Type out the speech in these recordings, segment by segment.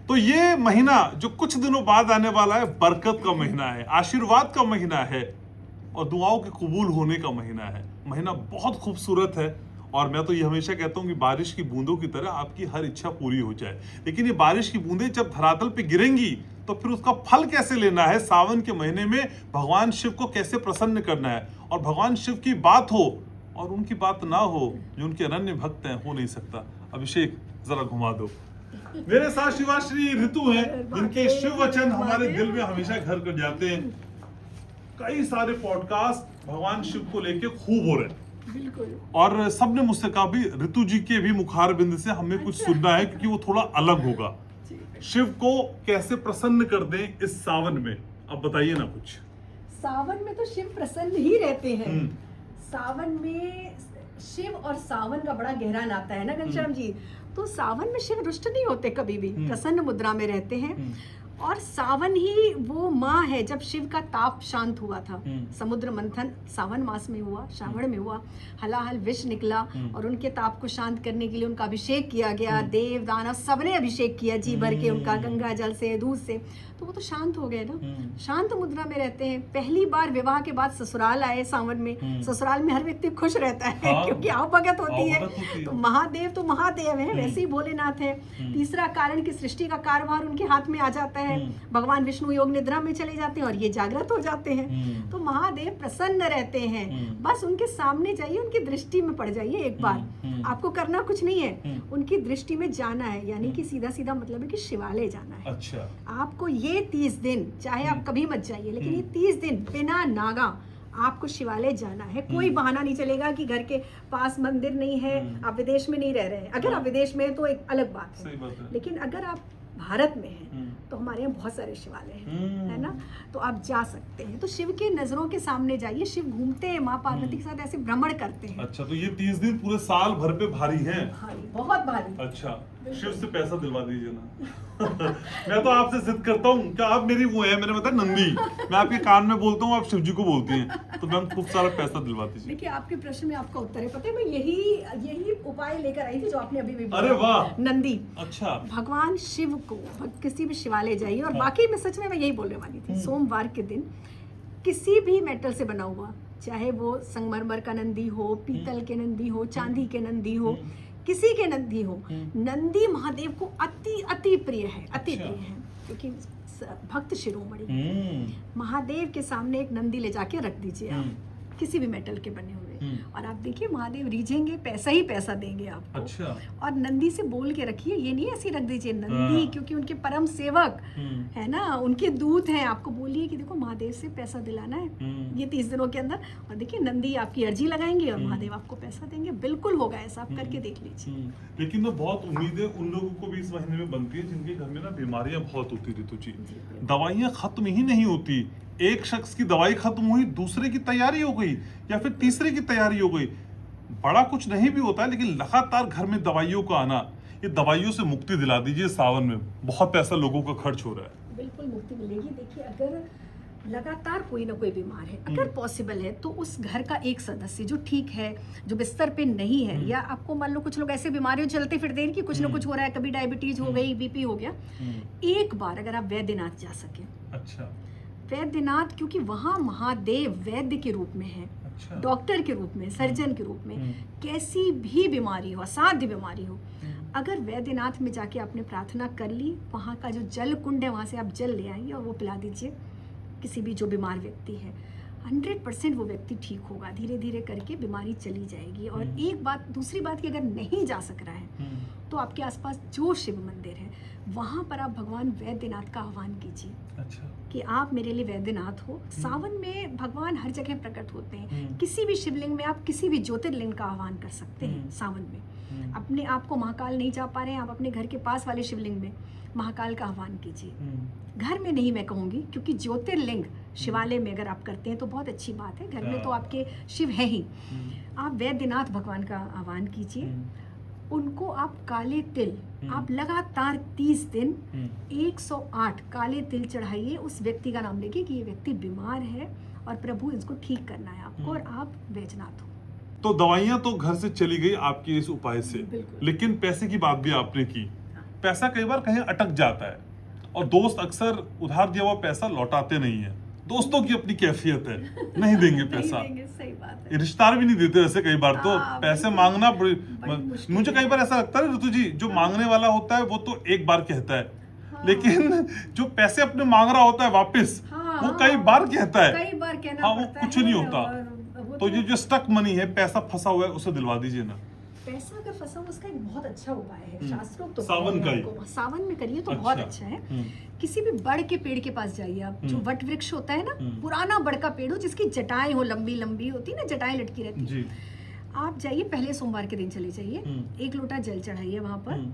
तो ये महीना जो कुछ दिनों बाद आने वाला है, बरकत का महीना है, आशीर्वाद का महीना है और दुआओं के कबूल होने का महीना है। महीना बहुत खूबसूरत है और मैं तो ये हमेशा कहता हूँ कि बारिश की बूंदों की तरह आपकी हर इच्छा पूरी हो जाए। लेकिन ये बारिश की बूंदें जब धरातल पे गिरेंगी तो फिर उसका फल कैसे लेना है, सावन के महीने में भगवान शिव को कैसे प्रसन्न करना है, और भगवान शिव की बात हो और उनकी बात ना हो, जो उनके अनन्य भक्त हैं, हो नहीं सकता। अभिषेक जरा घुमा दो। मेरे साथ शिवाश्री ऋतु हैं, जिनके शिव वचन हमारे दिल में हमेशा घर कर जाते हैं। कई सारे पॉडकास्ट भगवान शिव को लेके खूब हो रहे हैं, बिल्कुल। और सबने मुझसे कहा भी ऋतु जी के भी मुखार बिंद से हमें कुछ सुनना है, क्योंकि वो थोड़ा अलग होगा। शिव को कैसे प्रसन्न कर दें इस सावन में, अब बताइए ना कुछ। सावन में तो शिव प्रसन्न ही रहते हैं। सावन में शिव और सावन का बड़ा गहरा नाता है ना घनश्याम जी। तो सावन में शिव रुष्ट नहीं होते कभी भी, प्रसन्न मुद्रा में रहते हैं। और सावन ही वो माह है जब शिव का ताप शांत हुआ था। समुद्र मंथन सावन मास में हुआ, श्रावण में हुआ। हलाहल विष निकला और उनके ताप को शांत करने के लिए उनका अभिषेक किया गया। देव दानव सबने अभिषेक किया जी भर के उनका, गंगा जल से, दूध से। तो वो तो शांत हो गए ना, शांत मुद्रा में रहते हैं। पहली बार विवाह के बाद ससुराल आए सावन में। ससुराल में हर व्यक्ति खुश रहता है, क्योंकि आवभगत होती है। तो महादेव तो महादेव है, वैसे ही भोलेनाथ है। तीसरा कारण की सृष्टि का कारभार उनके हाथ में आ जाता है। भगवान विष्णु योग निद्रा में चले जाते हैं और ये जागृत हो जाते हैं। तो महादेव प्रसन्न रहते हैं। बस उनके सामने जाइए, उनकी दृष्टि में पड़ जाइए एक बार। आपको करना कुछ नहीं है, उनकी दृष्टि में जाना है। यानी कि सीधा सीधा मतलब है कि शिवालय जाना है। अच्छा। आपको ये 30 दिन, चाहे आप कभी मत जाइए, लेकिन ये 30 दिन बिना नागा आपको शिवालय जाना है। कोई बहाना नहीं चलेगा कि घर के पास मंदिर नहीं है, आप विदेश में नहीं रह रहे हैं। अगर आप विदेश में हैं तो एक अलग बात है, लेकिन अगर आप भारत में हैं तो हमारे यहाँ बहुत सारे शिवालय हैं, है ना। तो आप जा सकते हैं। तो शिव की नजरों के सामने जाइए। शिव घूमते हैं माँ पार्वती के साथ, ऐसे भ्रमण करते हैं। अच्छा, तो ये 30 दिन पूरे साल भर पे भारी हैं। भारी, बहुत भारी। अच्छा, शिव से पैसा दिलवा दीजिए ना। मैं तो आपसे जिद करता हूँ, क्या आप मेरी वो है, मैंने बताया नंदी, मैं आपके कान में बोलता हूँ, आप शिव जी को बोलती हैं, तो मैं खूब सारा पैसा दिलवा दीजिए। देखिए, आपके प्रश्न में आपका उत्तर है। पता है, मैं यही उपाय लेकर आई थी जो आपने अभी भी बोला। अरे वाह, नंदी। अच्छा। भगवान शिव को किसी भी शिवालय जाइए, और वाकई में सच में मैं यही बोलने वाली थी। सोमवार के दिन किसी भी मेटल से बना हुआ, चाहे वो संगमरमर का नंदी हो, पीतल के नंदी हो, चांदी के नंदी हो, किसी के नंदी हो, नंदी महादेव को अति प्रिय है, अति प्रिय है, क्योंकि भक्त शिरोमणि। महादेव के सामने एक नंदी ले जाके रख दीजिए आप, किसी भी मेटल के बने हुए, और आप देखिए महादेव रीझेंगे, पैसा ही पैसा देंगे आपको। अच्छा। और नंदी से बोल के रखिए, ये नहीं ऐसी रख दीजिए। नंदी क्योंकि उनके परम सेवक है ना, उनके दूत हैं। आपको बोलिए कि देखो महादेव से पैसा दिलाना है ये 30 दिनों के अंदर, और देखिए नंदी आपकी अर्जी लगाएंगे और महादेव आपको पैसा देंगे। बिल्कुल होगा ऐसा, आप करके देख लीजिए। लेकिन ना बहुत उम्मीदें उन लोगों को भी इस महीने में बनती है जिनके घर में ना बीमारियां बहुत होती, ऋतु जी। दवाइयां खत्म ही नहीं होती। एक शख्स की दवाई खत्म हुई, दूसरे की तैयारी हो गई, या फिर तीसरे की तैयारी हो गई। बड़ा कुछ नहीं भी होता है, लेकिन लगातार घर में दवाइयों का आना, ये दवाइयों से मुक्ति दिला दीजिए। सावन में बहुत पैसा लोगों का खर्च हो रहा है। बिल्कुल मुक्ति मिलेगी। देखिए, अगर लगातार कोई ना कोई बीमार है, अगर पॉसिबल है तो उस घर का एक सदस्य जो ठीक है, जो बिस्तर पे नहीं है, या आपको मान लो कुछ लोग ऐसे बीमारियों चलते फिरते हैं कि कुछ ना कुछ हो रहा है, कभी डायबिटीज हो गई, बीपी हो गया, एक बार अगर आप वैद्यनाथ जा सके। अच्छा। वैद्यनाथ, क्योंकि वहाँ महादेव वैद्य के रूप में है। अच्छा। डॉक्टर के रूप में, सर्जन के रूप में, कैसी भी बीमारी हो, असाध्य बीमारी हो, अगर वैद्यनाथ में जाके आपने प्रार्थना कर ली, वहाँ का जो जल कुंड है वहाँ से आप जल ले आइए और वो पिला दीजिए किसी भी जो बीमार व्यक्ति है। 100% वो व्यक्ति ठीक होगा। धीरे धीरे करके बीमारी चली जाएगी। और एक बात, दूसरी बात कि अगर नहीं जा सक रहा है तो आपके आसपास जो शिव मंदिर है वहाँ पर आप भगवान वैद्यनाथ का आह्वान कीजिए। अच्छा। कि आप मेरे लिए वैद्यनाथ हो। सावन में भगवान हर जगह प्रकट होते हैं। किसी भी शिवलिंग में आप किसी भी ज्योतिर्लिंग का आह्वान कर सकते हैं सावन में। अपने आप को महाकाल नहीं जा पा रहे हैं, आप अपने घर के पास वाले शिवलिंग में महाकाल का आह्वान कीजिए। घर में नहीं मैं कहूँगी, क्योंकि ज्योतिर्लिंग शिवालय में अगर आप करते हैं तो बहुत अच्छी बात है, घर में तो आपके शिव है ही। आप वैद्यनाथ भगवान का आह्वान कीजिए। उनको आप काले तिल, आप लगातार 30 दिन 108 काले तिल चढ़ाइए। उस व्यक्ति का नाम लेके कि ये व्यक्ति बीमार है और प्रभु इसको ठीक करना है आपको, और आप वैजनाथ हो। तो दवाइयां तो घर से चली गई आपकी इस उपाय से, लेकिन पैसे की बात भी आपने की। पैसा कई बार कहीं अटक जाता है और दोस्त अक्सर उधार दिया हुआ पैसा लौटाते नहीं है। दोस्तों की अपनी कैफियत है, नहीं देंगे पैसा। नहीं देंगे, सही बात है। रिश्तेदार भी नहीं देते वैसे कई बार तो। हाँ, पैसे बिल्कुल। मांगना बड़ी मुश्किल मुझे कई बार ऐसा लगता है ऋतु जी, जो मांगने वाला होता है वो तो एक बार कहता है, हाँ। लेकिन जो पैसे अपने मांग रहा होता है वापस, हाँ, वो कई बार कहता है। कई बार कहना हाँ, वो पड़ता कुछ है नहीं होता। और वो तो ये जो स्टक मनी है, पैसा फंसा हुआ है, उसे दिलवा दीजिए ना। पैसा अगर फंसा हो उसका एक बहुत अच्छा उपाय है, हम्म। शास्त्रोक्त तो सावन का ही। सावन में करिए तो अच्छा। बहुत अच्छा है। किसी भी बड़ के पेड़ के पास जाइए आप, जो वट वृक्ष होता है ना, पुराना बड़ का पेड़ हो जिसकी जटाएं हो, लंबी लंबी होती है ना, जटाएं लटकी रहती है, जी। आप जाइए, पहले सोमवार के दिन चले जाइए, एक लोटा जल चढ़ाइए वहां पर,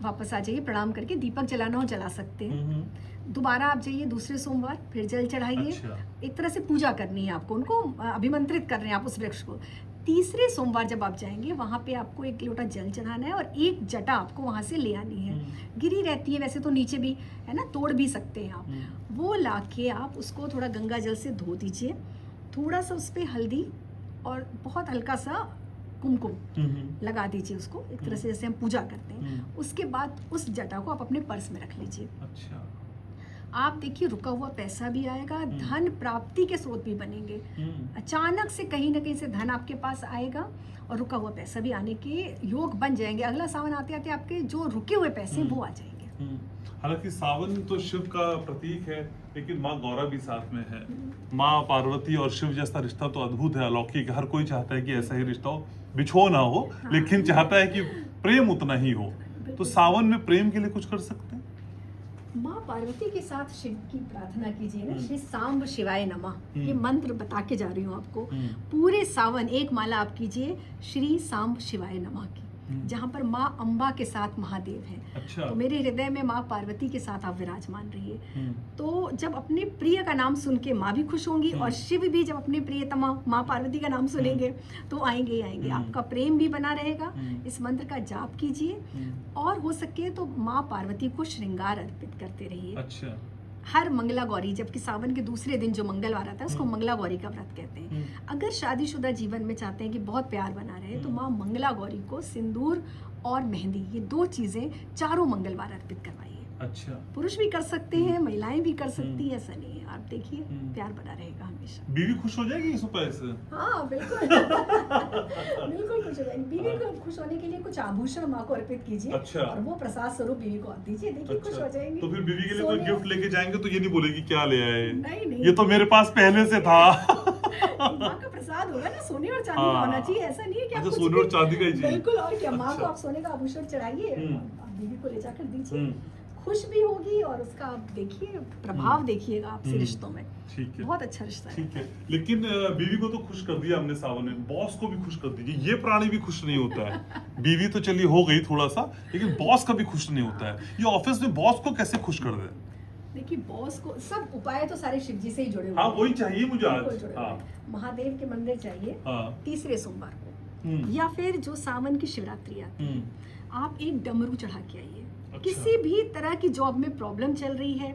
वापस आ जाइए, प्रणाम करके दीपक जलाना हो जला सकते हैं। दोबारा आप जाइए दूसरे सोमवार, फिर जल चढ़ाइए। अच्छा। एक तरह से पूजा करनी है आपको, उनको अभिमंत्रित कर रहे हैं आप उस वृक्ष को। तीसरे सोमवार जब आप जाएंगे वहां पे आपको एक लोटा जल चढ़ाना है और एक जटा आपको वहां से ले आनी है। गिरी रहती है वैसे तो नीचे भी, है ना, तोड़ भी सकते हैं आप। वो लाके आप उसको थोड़ा गंगा जल से धो दीजिए, थोड़ा सा उस पे हल्दी और बहुत हल्का सा कुमकुम लगा दीजिए उसको, एक तरह से जैसे हम पूजा करते हैं। उसके बाद उस जटा को आप अपने पर्स में रख लीजिए। अच्छा। आप देखिए रुका हुआ पैसा भी आएगा, धन प्राप्ति के स्रोत भी बनेंगे। अचानक से कहीं ना कहीं से धन आपके पास आएगा और रुका हुआ पैसा भी आने के योग बन जाएंगे। अगला सावन आते आते आपके जो रुके हुए पैसे वो आ जाएंगे। हालांकि सावन तो शिव का प्रतीक है, लेकिन माँ गौरा भी साथ में है। माँ पार्वती और शिव जैसा रिश्ता तो अद्भुत है, अलौकिक। हर कोई चाहता है कि ऐसा ही रिश्ता हो, बिछो ना हो, लेकिन चाहता है कि प्रेम उतना ही हो। तो सावन में प्रेम के लिए कुछ कर सकते हैं। माँ पार्वती के साथ शिव की प्रार्थना कीजिए ना, श्री सांब शिवाय नमः ये मंत्र बता के जा रही हूँ आपको। पूरे सावन एक माला आप कीजिए श्री सांब शिवाय नमः की, जहाँ पर माँ अम्बा के साथ महादेव हैं। अच्छा। तो मेरे हृदय में माँ पार्वती के साथ आप विराजमान रहिए। तो जब अपने प्रिय का नाम सुन के माँ भी खुश होंगी और शिव भी जब अपने प्रियतमा माँ पार्वती का नाम सुनेंगे तो आएंगे ही आएंगे। आपका प्रेम भी बना रहेगा। इस मंत्र का जाप कीजिए और हो सके तो माँ पार्वती को श्रृंगार अर्पित करते रहिए। अच्छा। हर मंगला गौरी, जबकि सावन के दूसरे दिन जो मंगलवार आता है उसको मंगला गौरी का व्रत कहते हैं। अगर शादीशुदा जीवन में चाहते हैं कि बहुत प्यार बना रहे तो माँ मंगला गौरी को सिंदूर और मेहंदी, ये दो चीजें चारों मंगलवार अर्पित करवाइए। अच्छा। पुरुष भी कर सकते हैं, महिलाएं भी कर सकती हैं, ऐसा नहीं है। आप देखिए प्यार बना रहेगा हमेशा। बीवी खुश हो जाएगी इस उपाय से? हाँ बिल्कुल। बिल्कुल खुश हो जाएगी। बीवी को खुश होने के लिए कुछ आभूषण माँ को अर्पित कीजिए। अच्छा। और वो प्रसाद स्वरूप बीवी को आप दीजिए, देखिए खुश हो जाएंगी। तो फिर बीवी के लिए कोई गिफ्ट लेके जाएंगे तो ये नहीं बोलेगी क्या ले आए, नहीं नहीं, ये तो मेरे पास पहले से था। माँ का प्रसाद होगा ना, सोने और चांदी का होना चाहिए, ऐसा नहीं है कि आप अच्छा, कुछ सोने भी- और चांदी का ही चाहिए। बिल्कुल। और क्या, माँ को अच्छा। आप सोने का आभूषण चढ़ाइए, आप बीवी को ले जाकर दीजिए, हम्म। खुश भी होगी और उसका आप देखिए प्रभाव देखिएगा आपसे रिश्तों में। ठीक है, बहुत अच्छा रिश्ता है। ठीक है। लेकिन बीवी को तो खुश कर दिया हमने सावन में, बॉस को भी खुश कर दीजिए। ये प्राणी भी खुश नहीं होता है। बीवी तो चलिए हो गई थोड़ा सा, लेकिन बॉस कभी खुश नहीं होता है। ये ऑफिस में बॉस को कैसे खुश कर दे? देखिए बॉस को, सब उपाय तो सारे शिव जी से ही जुड़े हुए हाँ हैं। वही चाहिए मुझे बिल्कुल आज। जुड़े हुए हाँ हैं। महादेव के मंदिर जाइए हाँ। तीसरे सोमवार को, या फिर जो सावन की शिवरात्रि आती है, आप एक डमरू चढ़ा के आइए। अच्छा। किसी भी तरह की जॉब में प्रॉब्लम चल रही है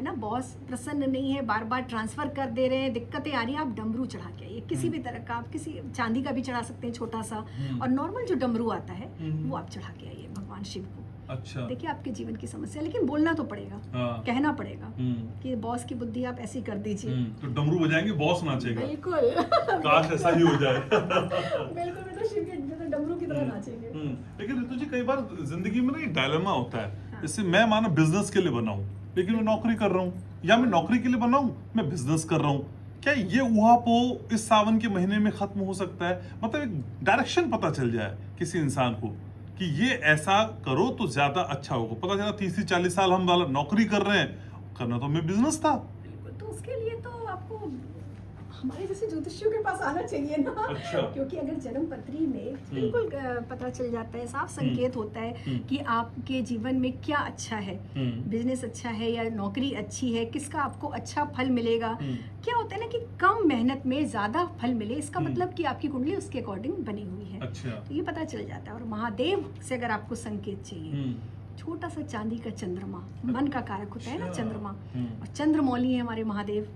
ना, बॉस प्रसन्न नहीं है, बार बार ट्रांसफर कर दे रहे हैं, दिक्कतें आ रही हैं, आप डमरू चढ़ा के आइए। किसी भी तरह का, आप किसी चांदी का भी चढ़ा सकते हैं छोटा सा, और नॉर्मल जो डमरू आता है वो आप चढ़ा के आइए भगवान शिव को। अच्छा। देखिए आपके जीवन की समस्या, लेकिन बोलना तो पड़ेगा, हाँ। कहना पड़ेगा कि बॉस की बुद्धि आप ऐसी कर दीजिए। तो डमरू बजाएंगे, बॉस नाचेगा। बिल्कुल। काश ऐसा ही हो जाए। बिल्कुल, मैं तो शिव के डमरू की तरह नाचेंगे। लेकिन ऋतु जी, कई बार जिंदगी में ना एक डायलेमा होता है। जैसे मैं मानो बिजनेस के लिए बना हूँ, लेकिन मैं नौकरी कर रहा हूँ, या मैं नौकरी के लिए बना हूँ, मैं बिजनेस कर रहा हूँ। क्या ये ऊहापोह इस सावन के महीने में खत्म हो सकता है? मतलब एक डायरेक्शन पता चल जाए किसी इंसान को कि ये ऐसा करो तो ज्यादा अच्छा होगा। पता चला 30-40 साल हम वाला नौकरी कर रहे हैं, करना तो हमें बिजनेस था। बिल्कुल, तो उसके लिए तो आपको हमारे जैसे ज्योतिषियों के पास आना चाहिए ना। अच्छा। क्योंकि अगर जन्म पत्री में बिल्कुल पता चल जाता है, साफ संकेत होता है कि आपके जीवन में क्या अच्छा है, बिजनेस अच्छा है या नौकरी अच्छी है, किसका आपको अच्छा फल मिलेगा। क्या होता है ना कि कम मेहनत में ज्यादा फल मिले, इसका मतलब कि आपकी कुंडली उसके अकॉर्डिंग बनी हुई है। अच्छा। तो ये पता चल जाता है। और महादेव से अगर आपको संकेत चाहिए, छोटा सा चांदी का चंद्रमा, मन का कारक होता है ना चंद्रमा, और चंद्रमौली है हमारे महादेव।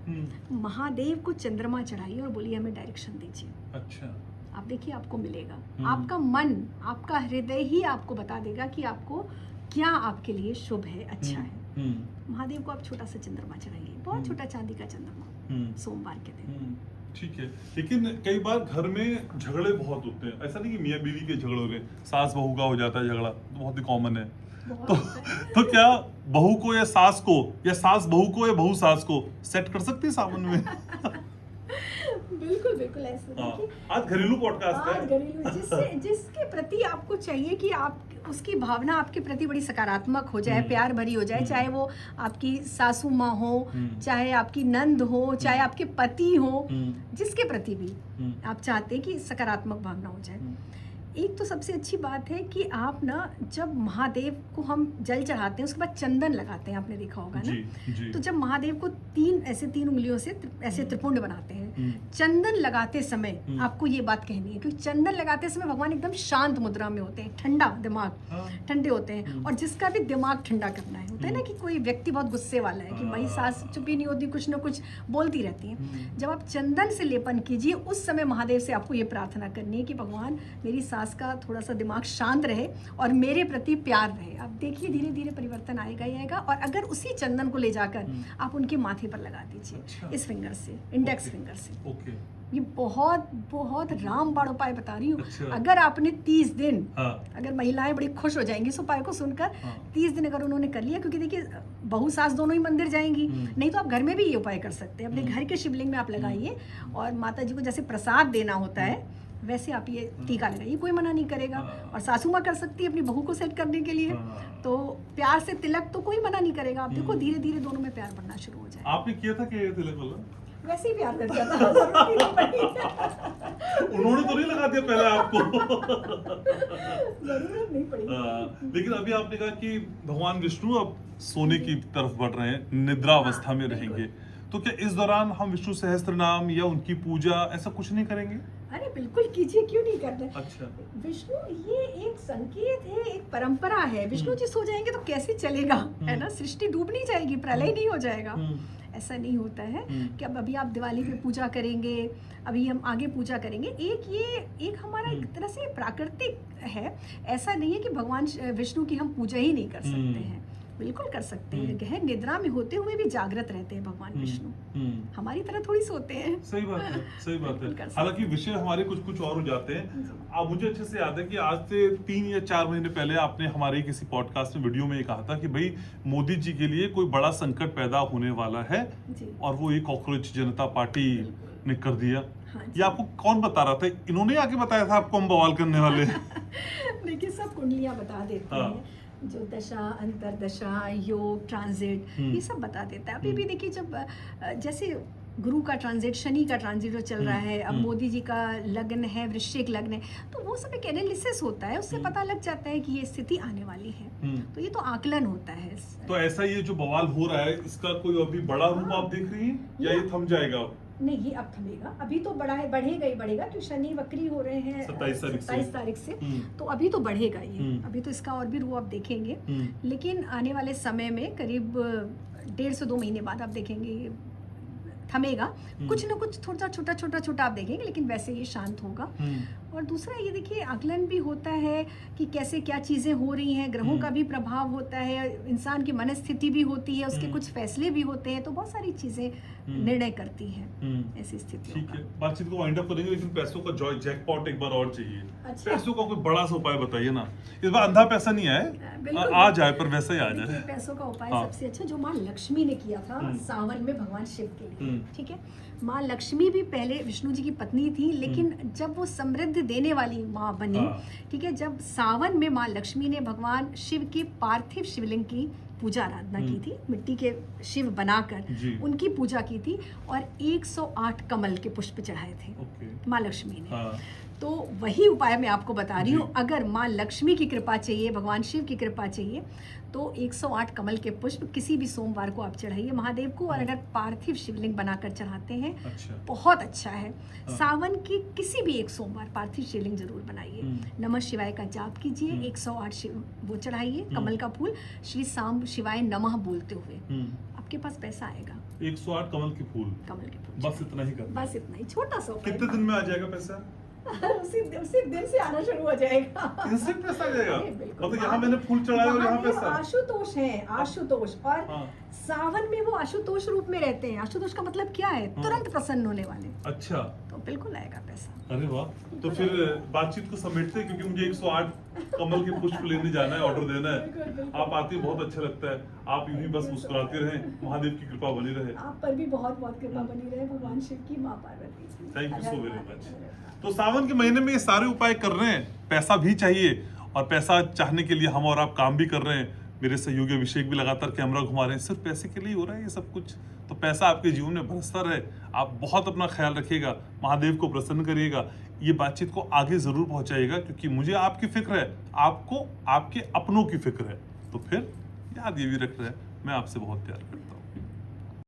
महादेव को चंद्रमा चढ़ाइए और बोलिए हमें डायरेक्शन दीजिए। अच्छा। आप देखिए आपको मिलेगा। आपका मन, आपका हृदय ही आपको बता देगा कि आपको क्या आपके लिए शुभ है, अच्छा है। महादेव को आप छोटा सा चंद्रमा चढ़ाइए, बहुत छोटा चांदी का चंद्रमा सोमवार के दिन। ठीक है, लेकिन कई बार घर में झगड़े बहुत होते हैं, ऐसा नहीं कि मियाँ बीवी के झगड़े हो रहे, सास बहू का हो जाता है झगड़ा, तो बहुत ही कॉमन है। तो क्या बहू को या सास को, या सास बहू को या बहू सास को सेट कर सकती है सावन में? बिल्कुल बिल्कुल ऐसे देखिए, आज घरेलू पॉडकास्ट है। आज घरेलू जिसके प्रति आपको चाहिए कि आप उसकी भावना आपके प्रति बड़ी सकारात्मक हो जाए, प्यार भरी हो जाए, चाहे वो आपकी सासू माँ हो, चाहे आपकी नंद हो, चाहे आपके पति हो, जिसके प्रति भी आप चाहते हैं कि सकारात्मक भावना हो जाए। एक तो सबसे अच्छी बात है कि आप ना जब महादेव को हम जल चढ़ाते हैं उसके बाद चंदन लगाते हैं, आपने देखा होगा ना। जी। तो जब महादेव को तीन उंगलियों से ऐसे त्रिपुंड बनाते हैं, चंदन लगाते समय आपको ये बात कहनी है, क्योंकि चंदन लगाते समय भगवान एकदम शांत मुद्रा में होते हैं, ठंडा दिमाग, ठंडे होते हैं। और जिसका भी दिमाग ठंडा करना है, होता है ना कि कोई व्यक्ति बहुत गुस्से वाला है कि भाई सास चुप ही नहीं होती, कुछ ना कुछ बोलती रहती है। जब आप चंदन से लेपन कीजिए, उस समय महादेव से आपको ये प्रार्थना करनी है कि भगवान मेरी सास का थोड़ा सा दिमाग शांत रहे और मेरे प्रति प्यार रहे। आप देखिए धीरे धीरे परिवर्तन आएगा ही आएगा। और अगर उसी चंदन को ले जाकर आप उनके माथे पर लगा दीजिए, इस फिंगर से, इंडेक्स फिंगर से। ये बहुत बहुत रामबाण उपाय बता रही हूँ। अगर आपने 30 दिन, अगर महिलाएं बड़ी खुश हो जाएंगी इस उपाय को सुनकर, 30 दिन अगर उन्होंने कर लिया, क्योंकि देखिए बहू सास दोनों ही मंदिर जाएंगी, नहीं तो आप घर में भी ये उपाय कर सकते हैं। अपने घर के शिवलिंग में आप लगाइए और माता जी को जैसे प्रसाद देना होता है वैसे आप ये टीका लगाइए, कोई मना नहीं करेगा। और सासू माँ कर सकती है अपनी बहू को सेट करने के लिए, तो प्यार से तिलक तो कोई मना नहीं करेगा। आप देखो धीरे धीरे दोनों में प्यार बढ़ना शुरू हो जाए। आपने किया था कि तिलक वाला? वैसे ही प्यार कर जाता है, जरूरत नहीं पड़ी। उन्होंने तो नहीं लगा दिया पहले आपको? जरूरत नहीं पड़ी। लेकिन अभी आपने कहा कि भगवान विष्णु अब सोने की तरफ बढ़ रहे हैं, निद्रा अवस्था में रहेंगे, तो क्या इस दौरान हम विष्णु सहस्त्र नाम या उनकी पूजा ऐसा कुछ नहीं करेंगे? अरे बिल्कुल कीजिए, क्यों नहीं करना। अच्छा, विष्णु ये एक संकेत है, एक परंपरा है। विष्णु जी सो जाएंगे तो कैसे चलेगा, है ना। सृष्टि डूब नहीं जाएगी, प्रलय नहीं हो जाएगा, ऐसा नहीं होता है कि अब अभी आप दिवाली पे पूजा करेंगे, अभी हम आगे पूजा करेंगे। एक हमारा एक तरह से प्राकृतिक है, ऐसा नहीं है कि भगवान विष्णु की हम पूजा ही नहीं कर सकते हैं, बिल्कुल कर सकते हैं। गहन निद्रा में होते हुए भी जागृत रहते हैं भगवान विष्णु, हमारी तरह थोड़ी सोते हैं। सही बात है, सही बात है। हालांकि विषय हमारे कुछ और हो जाते हैं। अब मुझे अच्छे से याद है कि आज से 3 या 4 महीने पहले आपने हमारे किसी पॉडकास्ट में, वीडियो में ये कहा था कि भाई मोदी जी के लिए कोई बड़ा संकट पैदा होने वाला है, और वो ये कॉकरोच जनता पार्टी ने कर दिया। ये आपको कौन बता रहा था? इन्होंने आके बताया था आपको हम बवाल करने वाले? देखिए सब कुंडलियां बता देते हैं, जो दशा, अंतरदशा, योग, ट्रांजिट, ये सब बता देता है। अभी भी देखिए जब जैसे गुरु का ट्रांजिट, शनि का ट्रांजिट जो चल रहा है, अब मोदी जी का लग्न है, वृश्चिक लग्न है, तो वो सब एक एनालिसिस होता है, उससे पता लग जाता है कि ये स्थिति आने वाली है। तो ये तो आकलन होता है। तो ऐसा ये जो बवाल हो रहा है, इसका कोई अभी बड़ा रूप आप देख रही हैं या ये थम जाएगा? नहीं, ये अब थमेगा, अभी तो बढ़ेगा ही बढ़ेगा, क्योंकि शनि वक्री हो रहे हैं 27 तारीख से, तो अभी तो बढ़ेगा ये। अभी तो इसका और भी रूप आप देखेंगे, लेकिन आने वाले समय में करीब 1.5 से 2 महीने बाद आप देखेंगे थमेगा, कुछ ना कुछ थोड़ा छोटा आप देखेंगे, लेकिन वैसे ये शांत होगा। और दूसरा ये देखिए आकलन भी होता है कि कैसे क्या चीज़ें हो रही हैं, ग्रहों का भी प्रभाव होता है, इंसान की मनस्थिति भी होती है, उसके कुछ फैसले भी होते हैं, तो बहुत सारी चीज़ें निर्णय करती हैं ऐसी स्थिति। ठीक है, बातचीत को वाइंड अप करेंगे, लेकिन पैसों का जैकपॉट एक बार और चाहिए। अच्छा। पैसों का कोई बड़ा सा उपाय बताइए ना, इस बार अंधा पैसा नहीं आए, आ जाए पर वैसा ही आ जाए। पैसों का उपाय सबसे अच्छा जो माँ लक्ष्मी ने किया था सावन में भगवान शिव के लिए, ठीक है। माँ लक्ष्मी भी पहले विष्णु जी की पत्नी थी, लेकिन जब वो समृद्धि देने वाली माँ बनी, ठीक है, जब सावन में माँ लक्ष्मी ने भगवान शिव के पार्थिव शिवलिंग की पूजा आराधना की थी, मिट्टी के शिव बनाकर उनकी पूजा की थी, और 108 कमल के पुष्प चढ़ाए थे माँ लक्ष्मी ने। तो वही उपाय मैं आपको बता रही हूँ। अगर माँ लक्ष्मी की कृपा चाहिए, भगवान शिव की कृपा चाहिए, तो 108 कमल के पुष्प किसी भी सोमवार को आप चढ़ाइए महादेव को, और अगर पार्थिव शिवलिंग बनाकर चढ़ाते हैं बहुत अच्छा है। सावन की किसी भी एक सोमवार पार्थिव शिवलिंग जरूर बनाइए, नमः शिवाय का जाप कीजिए, 108 वो चढ़ाइए, कमल का फूल, श्री सांब शिवाय नमः बोलते हुए, आपके पास पैसा आएगा। 108 कमल के फूल, बस इतना ही करना, बस इतना ही, छोटा सा। कितने दिन में आ जाएगा पैसा? उसी दिन से आना शुरू हो जाएगा। इंस्टेंट पैसा आ जाएगा। अरे बिल्कुल। मतलब यहाँ मैंने फूल चढ़ाया और यहाँ महादेव पैसा। आशुतोष है, आशुतोष। और हाँ। सावन में वो आशुतोष रूप में रहते हैं। आशुतोष का मतलब क्या है? तुरंत प्रसन्न होने वाले। अच्छा, तो बिल्कुल आएगा पैसा। अरे वाह। तो फिर बातचीत को समेटते हैं, क्योंकि मुझे 108 कमल के पुष्प लेने जाना है, ऑर्डर देना बिल्कुल, है। बिल्कुल। आप आती बहुत अच्छा लगता है। आप यूं ही बस मुस्कुराते रहें, महादेव की कृपा बनी रहे। आप पर भी बहुत बहुत कृपा बनी रहे, भगवान शिव की, माँ पार्वती की। थैंक यू सो अगर वेरी मान मच। रहे। तो सावन के महीने में ये सारे उपाय कर रहे हैं, पैसा भी चाहिए, और पैसा चाहने के लिए हम और आप काम भी कर रहे हैं। मेरे सहयोगी अभिषेक भी लगातार कैमरा घुमा रहे हैं। सिर्फ पैसे के लिए हो रहा है ये सब कुछ। तो पैसा आपके जीवन में बरसता रहे। आप बहुत अपना ख्याल रखिएगा, महादेव को प्रसन्न करिएगा, ये बातचीत को आगे जरूर पहुंचाइएगा, क्योंकि मुझे आपकी फिक्र है, आपको आपके अपनों की फिक्र है। तो फिर याद ये भी रख रहे हैं, मैं आपसे बहुत प्यार करता हूं।